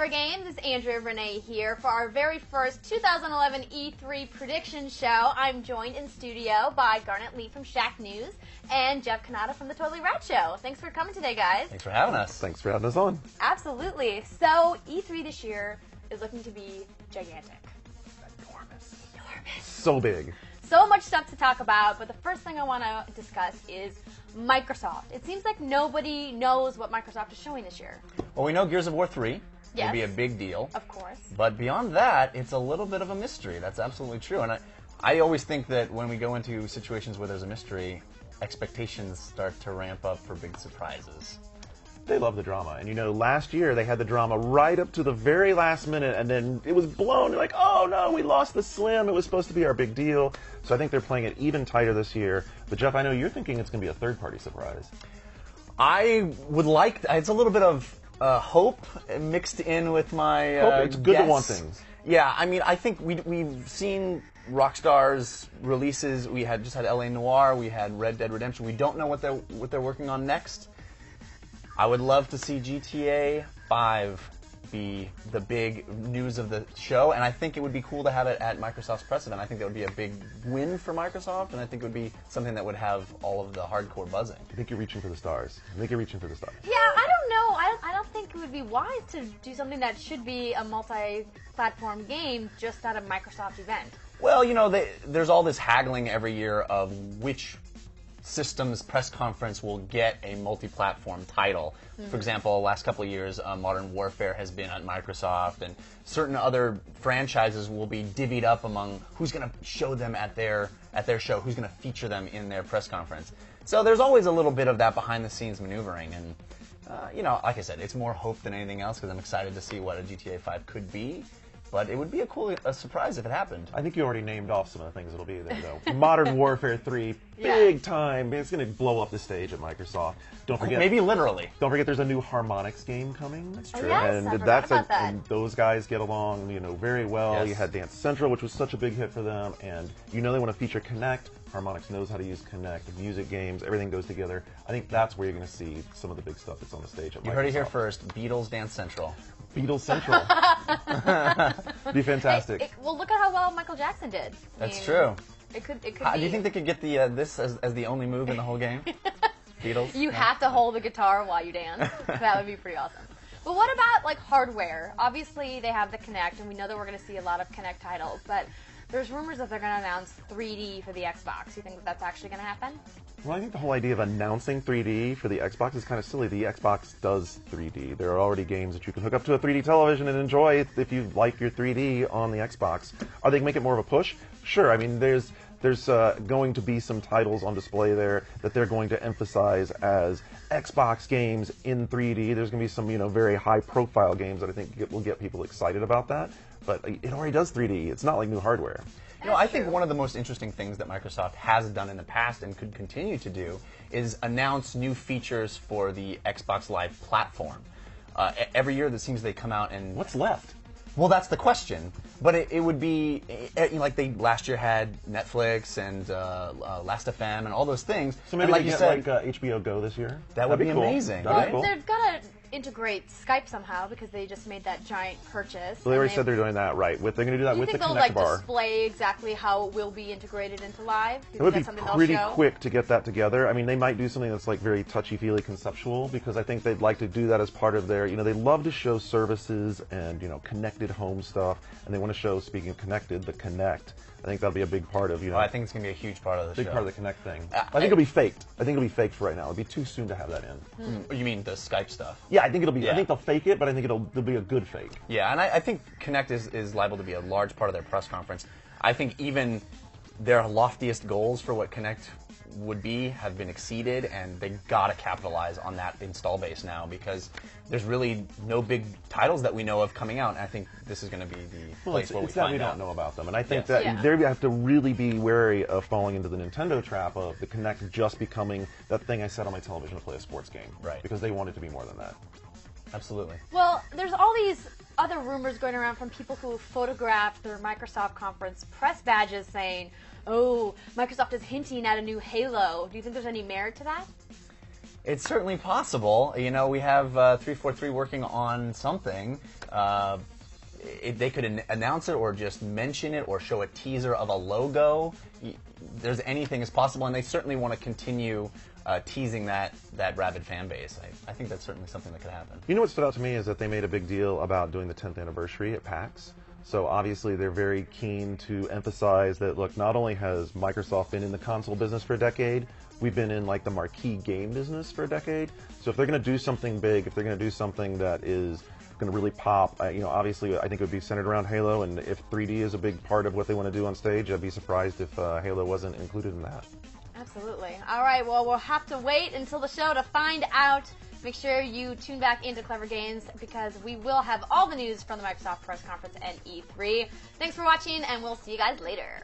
Games. It's Andrea Renee here for our very first 2011 E3 prediction show. I'm joined in studio by Garnett Lee from Shack News and Jeff Cannata from the Totally Rad Show. Thanks for coming today, guys. Thanks for having us. Thanks for having us on. Absolutely. So E3 this year is looking to be gigantic. Enormous. Enormous. So big. So much stuff to talk about, but the first thing I want to discuss is Microsoft. It seems like nobody knows what Microsoft is showing this year. Well, we know Gears of War 3. Yes. Will be a big deal. Of course. But beyond that, it's a little bit of a mystery. That's absolutely true. And I always think that when we go into situations where there's a mystery, expectations start to ramp up for big surprises. They love the drama. And you know, last year they had the drama right up to the very last minute, and then it was blown. They're like, oh no, we lost the Slim. It was supposed to be our big deal. So I think they're playing it even tighter this year. But Jeff, I know you're thinking it's going to be a third-party surprise. I would like, it's a little bit of hope mixed in with my hope. It's good guess. to want things. Yeah, I mean, I think we've seen Rockstar's releases. We had just had LA Noire. We had Red Dead Redemption. We don't know what they're working on next. I would love to see GTA 5 be the big news of the show, and I think it would be cool to have it at Microsoft's precedent. I think that would be a big win for Microsoft, and I think it would be something that would have all of the hardcore buzzing. I think you're reaching for the stars. I think you're reaching for the stars. Yeah, I don't know. I don't think it would be wise to do something that should be a multi-platform game just at a Microsoft event. Well, you know, there's all this haggling every year of which systems press conference will get a multi-platform title. Mm-hmm. For example, last couple of years, Modern Warfare has been at Microsoft, and certain other franchises will be divvied up among who's going to show them at their show, who's going to feature them in their press conference. So there's always a little bit of that behind-the-scenes maneuvering, and you know, like I said, it's more hope than anything else because I'm excited to see what a GTA 5 could be. But it would be a surprise if it happened. I think you already named off some of the things that'll be there, though. Modern Warfare 3, big time. It's going to blow up the stage at Microsoft. Don't forget. Maybe literally. Don't forget there's a new Harmonix game coming. That's true. Oh, yes, and I forgot about that. And those guys get along, you know, very well. Yes. You had Dance Central, which was such a big hit for them, and you know they want to feature Connect. Harmonix knows how to use Connect, music games, everything goes together. I think that's where you're going to see some of the big stuff that's on the stage at Microsoft. You heard it here first. Beatles Dance Central. Beatles Central. Be fantastic. Well, look at how well Michael Jackson did. That's true. It could be. Do you think they could get this as the only move in the whole game? Beatles? You have to hold the guitar while you dance. That would be pretty awesome. But what about like hardware? Obviously, they have the Kinect, and we know that we're going to see a lot of Kinect titles, but there's rumors that they're going to announce 3D for the Xbox. You think that's actually going to happen? Well, I think the whole idea of announcing 3D for the Xbox is kind of silly. The Xbox does 3D. There are already games that you can hook up to a 3D television and enjoy if you like your 3D on the Xbox. Are they going to make it more of a push? Sure. I mean, there's going to be some titles on display there that they're going to emphasize as Xbox games in 3D. There's going to be some, you know, very high-profile games that I think will get people excited about that. But it already does 3D. It's not like new hardware. You know, I think one of the most interesting things that Microsoft has done in the past and could continue to do is announce new features for the Xbox Live platform. Every year, it seems they come out and... What's left? Well, that's the question. But it would be, you know, like they last year had Netflix and Last.fm and all those things. So maybe like they you get said, like HBO Go this year? That would be cool. amazing. That'd be cool. They're going to integrate Skype somehow because they just made that giant purchase. Well, they already said they're doing that, right? They're going to do that with the Kinect bar. Do you think they'll display exactly how it will be integrated into Live? It would be pretty quick to get that together. I mean, they might do something that's like very touchy-feely conceptual because I think they'd like to do that as part of their, you know, they love to show services and, you know, connected home stuff, and they want to show, speaking of connected, the Kinect. I think that'll be a big part of, you know. I think it's going to be a huge part of the show. Big part of the Kinect thing. I think it'll be faked. I think it'll be faked for right now. It'll be too soon to have that in. You mean the Skype stuff? Yeah, I think it'll be. Yeah. I think they'll fake it, but I think it'll be a good fake. Yeah, and I think Kinect is liable to be a large part of their press conference. I think even their loftiest goals for what Kinect would be have been exceeded, and they got to capitalize on that install base now because there's really no big titles that we know of coming out, and I think this is going to be the place where we find out. We don't know about them, and I think Yes. that they have to really be wary of falling into the Nintendo trap of the Kinect just becoming that thing I set on my television to play a sports game. Right. Because they want it to be more than that. Absolutely. Well, there's all these other rumors going around from people who photographed their Microsoft conference press badges saying, oh, Microsoft is hinting at a new Halo. Do you think there's any merit to that? It's certainly possible. You know, we have 343 working on something. They could announce it or just mention it or show a teaser of a logo. There's anything is possible, and they certainly want to continue teasing that rabid fan base. I think that's certainly something that could happen. You know what stood out to me is that they made a big deal about doing the 10th anniversary at PAX. So obviously they're very keen to emphasize that, look, not only has Microsoft been in the console business for a decade, we've been in like the marquee game business for a decade. So if they're going to do something big, if they're going to do something that is going to really pop, you know, obviously I think it would be centered around Halo, and if 3D is a big part of what they want to do on stage, I'd be surprised if Halo wasn't included in that. Absolutely. All right, well, we'll have to wait until the show to find out. Make sure you tune back into Clever Games because we will have all the news from the Microsoft press conference and E3. Thanks for watching, and we'll see you guys later.